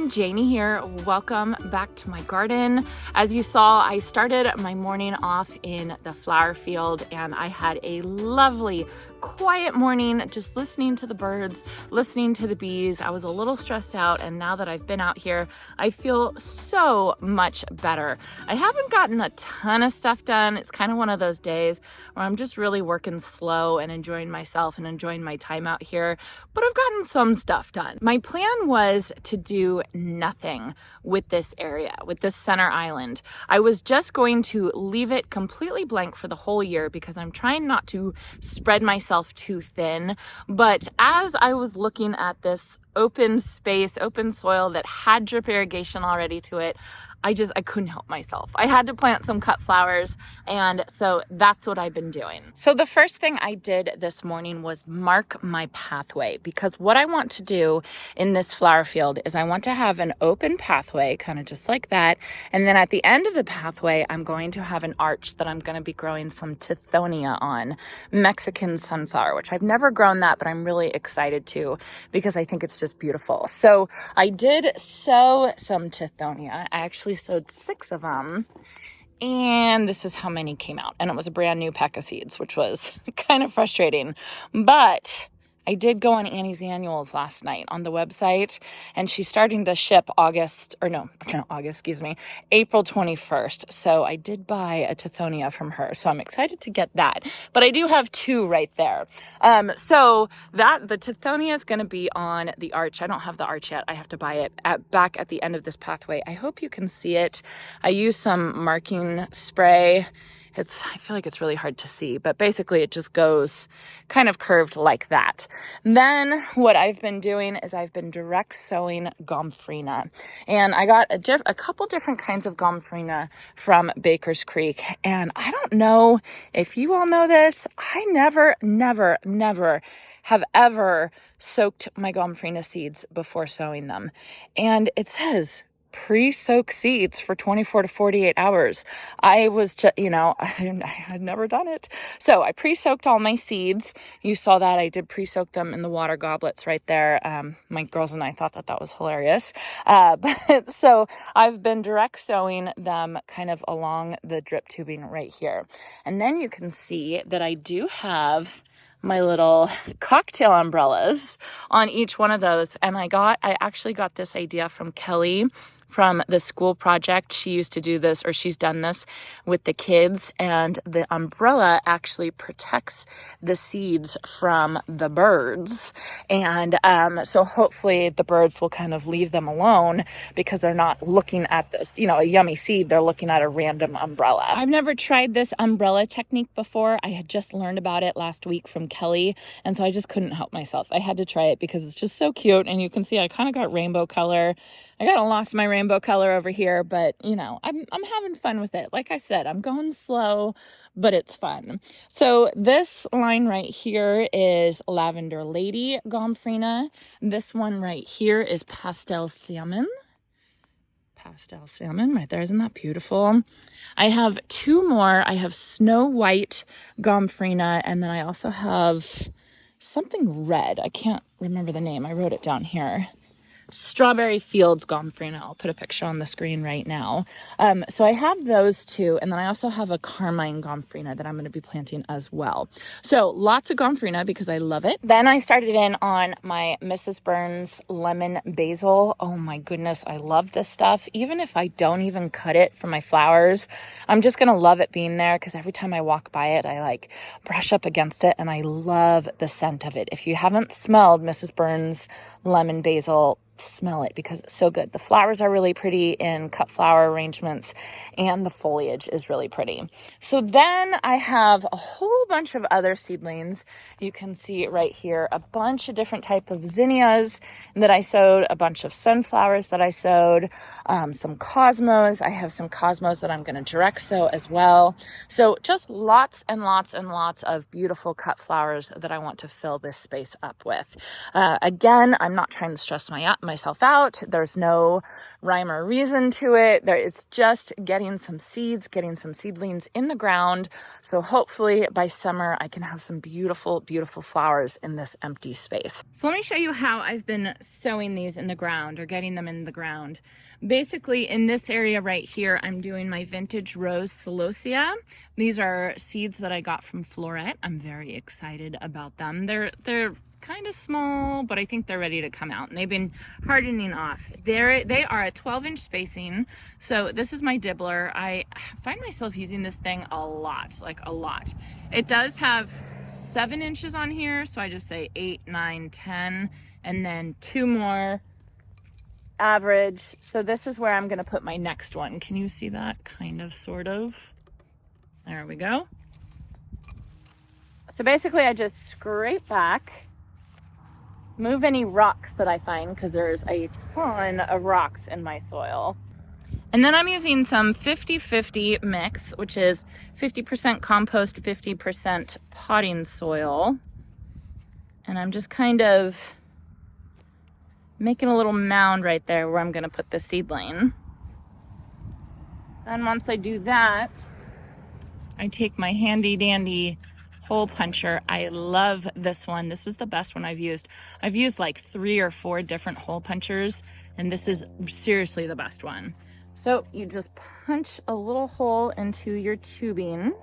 Janey here. Welcome back to my garden. As you saw, I started my morning off in the flower field and I had a lovely quiet morning just listening to the birds, listening to the bees. I was a little stressed out, and now that I've been out here, I feel so much better. I haven't gotten a ton of stuff done. It's kind of one of those days where I'm just really working slow and enjoying myself and enjoying my time out here, but I've gotten some stuff done. My plan was to do nothing with this area, with this center island. I was just going to leave it completely blank for the whole year because I'm trying not to spread myself too thin. But as I was looking at this open space, open soil that had drip irrigation already to it, I couldn't help myself. I had to plant some cut flowers, and so that's what I've been doing. So the first thing I did this morning was mark my pathway, because what I want to do in this flower field is I want to have an open pathway, kind of just like that, and then at the end of the pathway, I'm going to have an arch that I'm going to be growing some tithonia on, Mexican sunflower, which I've never grown that, but I'm really excited to because I think it's just beautiful. So I did sow some tithonia. I actually sowed 6 of them, and this is how many came out, and it was a brand new pack of seeds, which was kind of frustrating, but I did go on Annie's Annuals last night on the website, and she's starting to ship April 21st. So I did buy a tithonia from her. So I'm excited to get that. But I do have 2 right there. So the tithonia is going to be on the arch. I don't have the arch yet. I have to buy it back at the end of this pathway. I hope you can see it. I used some marking spray. I feel like it's really hard to see, but basically it just goes kind of curved like that. Then what I've been doing is I've been direct sowing gomphrena, and I got a couple different kinds of gomphrena from Baker's Creek. And I don't know if you all know this. I never have ever soaked my gomphrena seeds before sowing them. And it says pre-soak seeds for 24 to 48 hours. I had never done it. So I pre-soaked all my seeds. You saw that I did pre-soak them in the water goblets right there. My girls and I thought that was hilarious. So I've been direct sowing them kind of along the drip tubing right here. And then you can see that I do have my little cocktail umbrellas on each one of those. And I actually got this idea from Kelly from the school project. She used to do this, or she's done this with the kids, and the umbrella actually protects the seeds from the birds. And so hopefully the birds will kind of leave them alone because they're not looking at this, a yummy seed. They're looking at a random umbrella. I've never tried this umbrella technique before. I had just learned about it last week from Kelly, and so I just couldn't help myself. I had to try it because it's just so cute, and you can see I kind of got rainbow color. I got lost my rainbow color over here, but I'm having fun with it. Like I said, I'm going slow, but it's fun. So this line right here is Lavender Lady gomphrena. This one right here is Pastel Salmon. Pastel Salmon right there. Isn't that beautiful? I have 2 more. I have Snow White gomphrena, and then I also have something red. I can't remember the name. I wrote it down here. Strawberry Fields gomphrena. I'll put a picture on the screen right now. So I have those 2, and then I also have a carmine gomphrena that I'm going to be planting as well. So lots of gomphrena because I love it. Then I started in on my Mrs. Burns lemon basil. Oh my goodness, I love this stuff. Even if I don't even cut it for my flowers, I'm just going to love it being there because every time I walk by it, I brush up against it, and I love the scent of it. If you haven't smelled Mrs. Burns lemon basil, smell it because it's so good. The flowers are really pretty in cut flower arrangements, and the foliage is really pretty. So then I have a whole bunch of other seedlings. You can see right here a bunch of different type of zinnias that I sowed, a bunch of sunflowers that I sowed, some cosmos. I have some cosmos that I'm going to direct sow as well. So just lots and lots and lots of beautiful cut flowers that I want to fill this space up with. Again, I'm not trying to stress myself out. There's no rhyme or reason to it. It's just getting some seeds, getting some seedlings in the ground. So hopefully by summer, I can have some beautiful, beautiful flowers in this empty space. So let me show you how I've been sowing these in the ground or getting them in the ground. Basically in this area right here, I'm doing my vintage rose celosia. These are seeds that I got from Floret. I'm very excited about them. They're kind of small, but I think they're ready to come out, and they've been hardening off. They are a 12-inch spacing. So this is my dibbler. I find myself using this thing a lot, like a lot. It does have 7 inches on here, so I just say 8, 9, 10, and then 2 more average. So this is where I'm going to put my next one. Can you see that? Kind of, sort of. There we go. So basically I just scrape back, move any rocks that I find, because there's a ton of rocks in my soil. And then I'm using some 50-50 mix, which is 50% compost, 50% potting soil. And I'm just kind of making a little mound right there where I'm going to put the seedling. And once I do that, I take my handy dandy hole puncher. I love this one. This is the best one I've used. I've used like 3 or 4 different hole punchers, and this is seriously the best one. So you just punch a little hole into your tubing.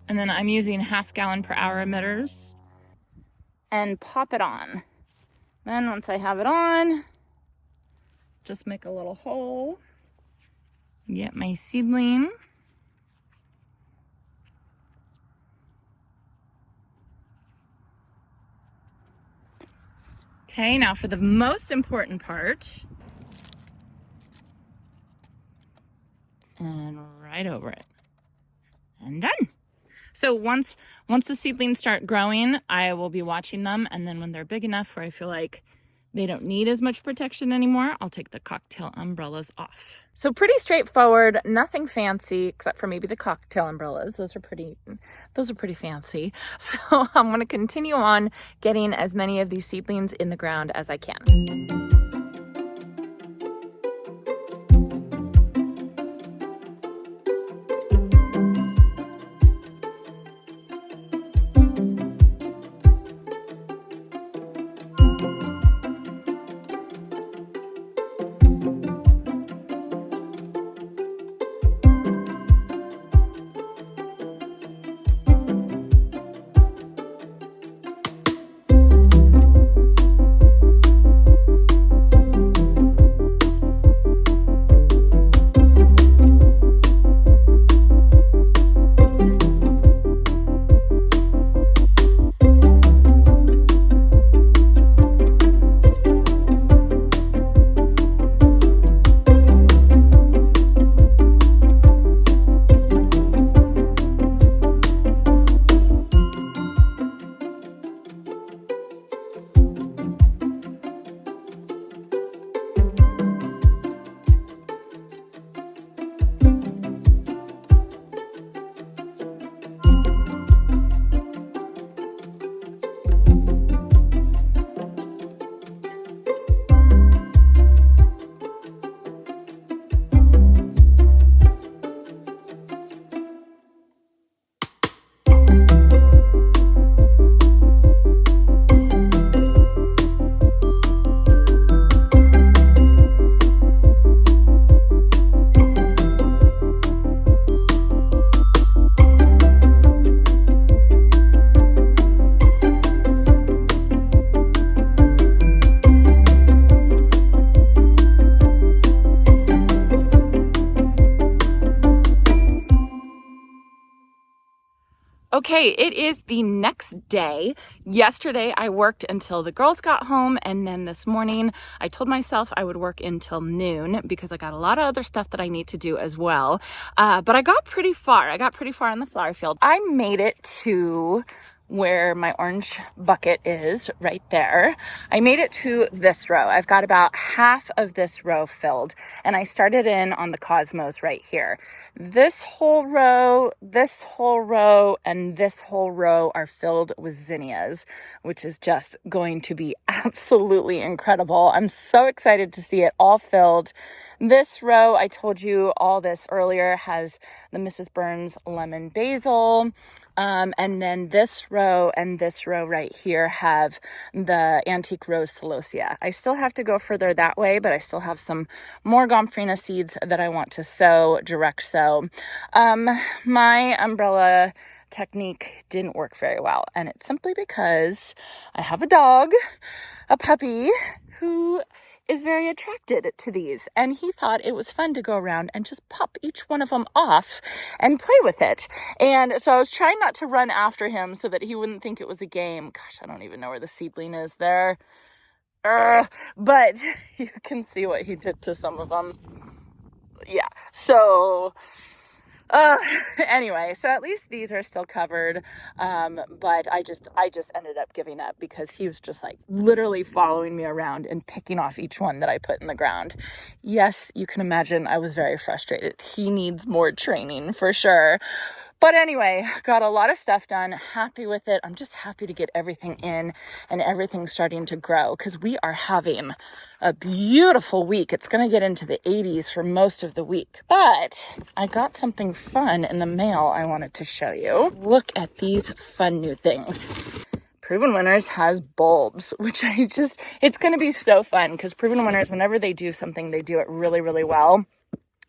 And then I'm using 1/2 gallon per hour emitters and pop it on. Then once I have it on, just make a little hole, get my seedling. Okay, now for the most important part, and right over it, and done. So once the seedlings start growing, I will be watching them, and then when they're big enough where I feel like they don't need as much protection anymore, I'll take the cocktail umbrellas off. So pretty straightforward, nothing fancy, except for maybe the cocktail umbrellas. Those are pretty fancy. So I'm gonna continue on getting as many of these seedlings in the ground as I can. Okay, it is the next day. Yesterday, I worked until the girls got home, and then this morning, I told myself I would work until noon because I got a lot of other stuff that I need to do as well. But I got pretty far. I got pretty far in the flower field. I made it to where my orange bucket is right there. I made it to this row. I've got about half of this row filled, and I started in on the cosmos right here. This whole row, and this whole row are filled with zinnias, which is just going to be absolutely incredible. I'm so excited to see it all filled. This row, I told you all this earlier, has the Mrs. Burns lemon basil. And then this row and this row right here have the antique rose celosia. I still have to go further that way, but I still have some more gomphrena seeds that I want to sow, direct sow. My umbrella technique didn't work very well, and it's simply because I have a dog, a puppy, who is very attracted to these, and he thought it was fun to go around and just pop each one of them off and play with it. And so I was trying not to run after him so that he wouldn't think it was a game. Gosh, I don't even know where the seedling is there. But you can see what he did to some of them. Yeah, so anyway, so at least these are still covered. But I just ended up giving up because he was just like literally following me around and picking off each one that I put in the ground. Yes, you can imagine I was very frustrated. He needs more training for sure. But anyway, got a lot of stuff done, happy with it. I'm just happy to get everything in and everything starting to grow because we are having a beautiful week. It's going to get into the 80s for most of the week. But I got something fun in the mail I wanted to show you. Look at these fun new things. Proven Winners has bulbs, which it's going to be so fun because Proven Winners, whenever they do something, they do it really, really well.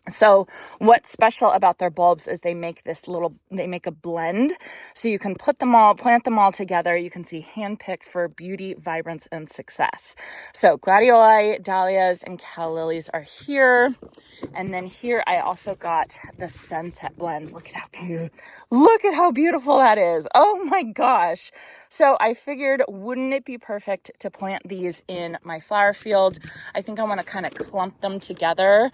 So what's special about their bulbs is they make a blend. So you can plant them all together. You can see handpicked for beauty, vibrance, and success. So gladioli, dahlias, and calla lilies are here. And then here I also got the sunset blend. Look at how beautiful that is. Oh my gosh. So I figured, wouldn't it be perfect to plant these in my flower field? I think I want to kind of clump them together.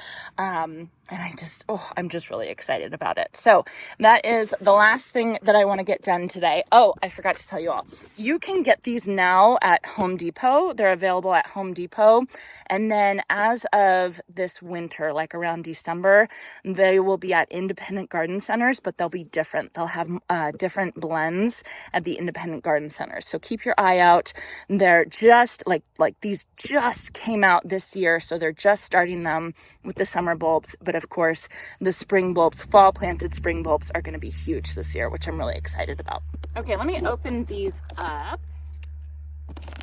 And I'm just really excited about it. So that is the last thing that I want to get done today. Oh, I forgot to tell you all. You can get these now at Home Depot. They're available at Home Depot. And then as of this winter, like around December, they will be at independent garden centers, but they'll be different. They'll have different blends at the independent garden centers. So keep your eye out. They're just like these just came out this year. So they're just starting them with the summer bulbs. But of course, the spring bulbs, fall planted spring bulbs are going to be huge this year, which I'm really excited about. Okay, let me open these up,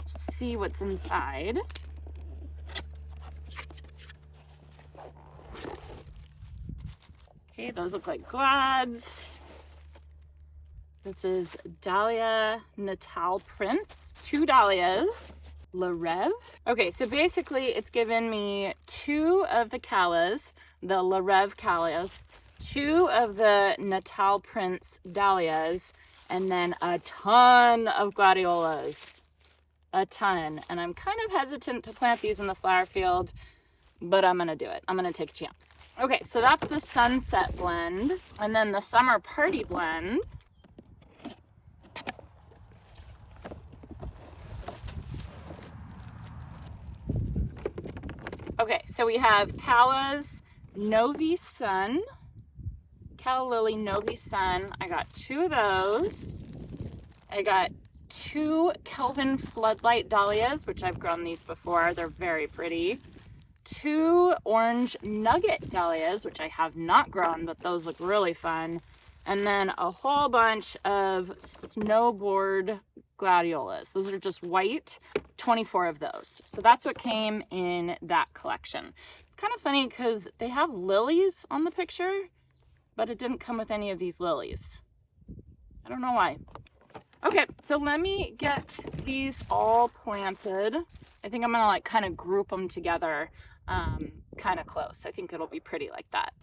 see what's inside. Okay, those look like glads. This is Dahlia Natal Prince, 2 dahlias, La Rev. Okay, so basically it's given me 2 of the callas, the La Rev callas, 2 of the Natal Prince dahlias, and then a ton of gladiolas. A ton. And I'm kind of hesitant to plant these in the flower field, but I'm going to do it. I'm going to take a chance. Okay, so that's the sunset blend. And then the summer party blend. Okay, so we have Calla's Novi Sun. Calla Lily Novi Sun. I got 2 of those. I got 2 Kelvin Floodlight Dahlias, which I've grown these before. They're very pretty. 2 Orange Nugget Dahlias, which I have not grown, but those look really fun. And then a whole bunch of Snowboard Gladiolas. Those are just white, 24 of those. So that's what came in that collection. It's kind of funny because they have lilies on the picture, but it didn't come with any of these lilies. I don't know why. Okay, so let me get these all planted. I think I'm gonna kind of group them together kind of close. I think it'll be pretty like that.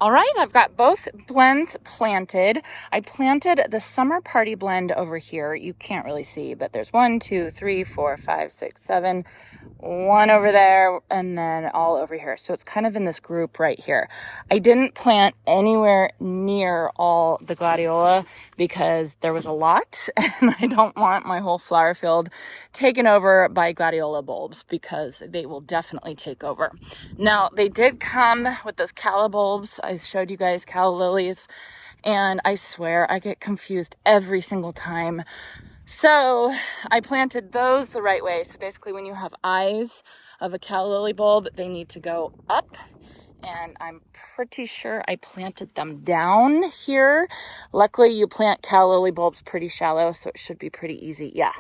All right, I've got both blends planted. I planted the Summer Party blend over here. You can't really see, but there's 1, 2, 3, 4, 5, 6, 7, one over there, and then all over here. So it's kind of in this group right here. I didn't plant anywhere near all the gladiola because there was a lot, and I don't want my whole flower field taken over by gladiola bulbs because they will definitely take over. Now, they did come with those calla bulbs. I showed you guys calla lilies, and I swear I get confused every single time. So I planted those the right way. So basically when you have eyes of a calla lily bulb, they need to go up, and I'm pretty sure I planted them down here. Luckily you plant calla lily bulbs pretty shallow, so it should be pretty easy. Yeah,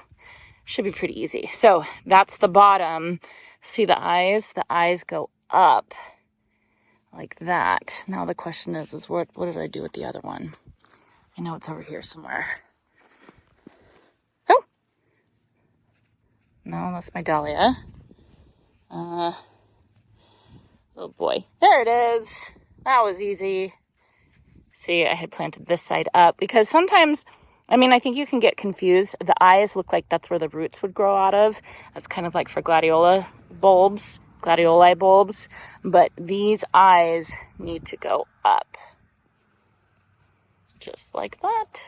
should be pretty easy. So that's the bottom. See the eyes? The eyes go up like that. Now the question is what did I do with the other one? I know it's over here somewhere. Oh, no, that's my dahlia. Oh boy, there it is. That was easy. See, I had planted this side up because sometimes, I mean, I think you can get confused. The eyes look like that's where the roots would grow out of. That's kind of like for gladioli bulbs, but these eyes need to go up. Just like that.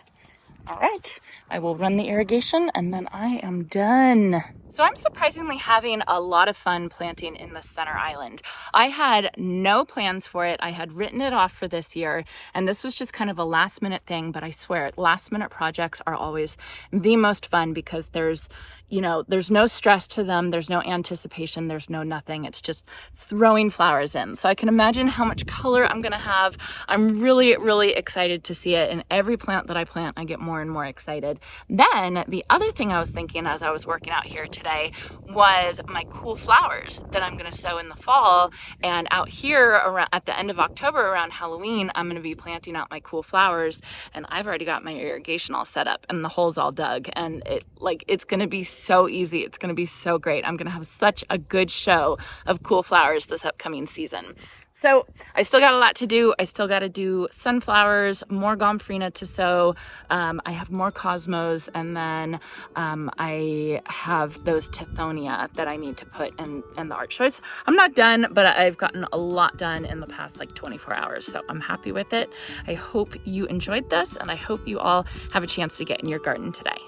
All right, I will run the irrigation and then I am done. So I'm surprisingly having a lot of fun planting in the center island. I had no plans for it. I had written it off for this year, and this was just kind of a last minute thing, but I swear last minute projects are always the most fun because there's no stress to them. There's no anticipation. There's no nothing. It's just throwing flowers in. So I can imagine how much color I'm going to have. I'm really, really excited to see it. And every plant that I plant, I get more and more excited. Then the other thing I was thinking as I was working out here today was my cool flowers that I'm going to sow in the fall. And out here around at the end of October around Halloween, I'm going to be planting out my cool flowers. And I've already got my irrigation all set up and the holes all dug. And it's going to be so easy. It's going to be so great. I'm going to have such a good show of cool flowers this upcoming season. So I still got a lot to do. I still got to do sunflowers, more gomphrena to sow. I have more cosmos, and then I have those tithonia that I need to put in the arch. So I'm not done, but I've gotten a lot done in the past like 24 hours. So I'm happy with it. I hope you enjoyed this, and I hope you all have a chance to get in your garden today.